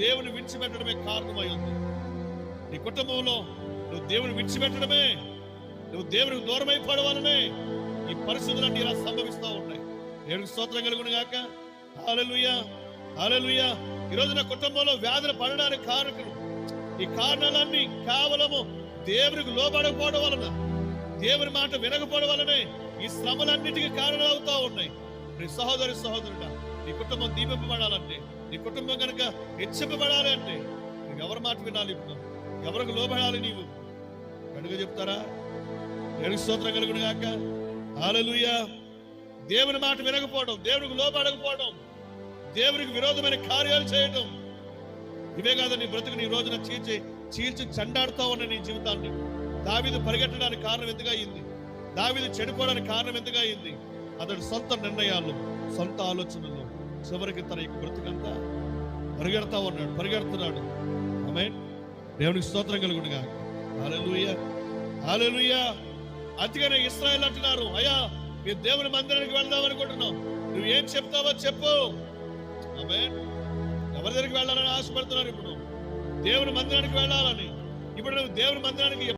దేవుని విడిచిపెట్టడమే కారణమై ఉంది. నీ కుటుంబంలో నువ్వు దేవుని విడిచిపెట్టడమే, నువ్వు దేవునికి దూరం అయిపోవడమే ఈ పరిస్థితులన్నీ ఇలా సంభవిస్తూ ఉన్నాయి. దేవునికి స్తోత్రం కలుగును గాక. హల్లెలూయా, హల్లెలూయా. ఈరోజు నా కుటుంబంలో వ్యాధులు పడడానికి కారకులు, ఈ కారణాలన్నీ కేవలము దేవునికి లోబడకపోవడం వలన, దేవుని మాట వినకపోవడం వలనే ఈ శ్రమలన్నిటికీ కారణాలు అవుతా ఉన్నాయి. నీ సహోదరి సహోదరుడా, నీ కుటుంబం దీపింపబడాలంటే, నీ కుటుంబం కనుక హెచ్చింపబడాలి అంటే నువ్వు ఎవరి మాట వినాలి? ఇప్పుడు ఎవరికి లోబడాలి? నీవు కనుక చెప్తారా? దేవునికి స్తోత్రం కలుగును గాక. హల్లెలూయా. దేవుని మాట వినకపోవడం, దేవునికి లోబడకపోవడం, దేవునికి విరోధమైన కార్యాలు చేయడం, ఇవే కాదు నీ బ్రతుకు నీ రోజున చీల్చి చండాడుతూ ఉన్న నీ జీవితాన్ని. దావీదు పరిగెట్టడానికి కారణం ఎందుకు అయింది? దావీదు చెడిపోవడానికి కారణం ఎందుకు అయింది? అతడు సొంత నిర్ణయాలు, సొంత ఆలోచనలు, చివరికి తన యొక్క బ్రతుకంతా పరిగెడుతున్నాడు. ఆమేన్. దేవునికి స్తోత్రం కలుగును గాక. హల్లెలూయా, హల్లెలూయా. అందుకనే ఇశ్రాయేలు అంటున్నారు, అయ్యా మేము దేవుని మందిరానికి వెళ్దాం అనుకుంటున్నాం, నువ్వు ఏం చెప్తావో చెప్పు. ఆమేన్. ఎవరి దగ్గరికి వెళ్ళాలని ఆశపడుతున్నారు? ఇప్పుడు దేవుని మందిరానికి వెళ్ళాలని. ఇప్పుడు నువ్వు దేవుని మందిరానికి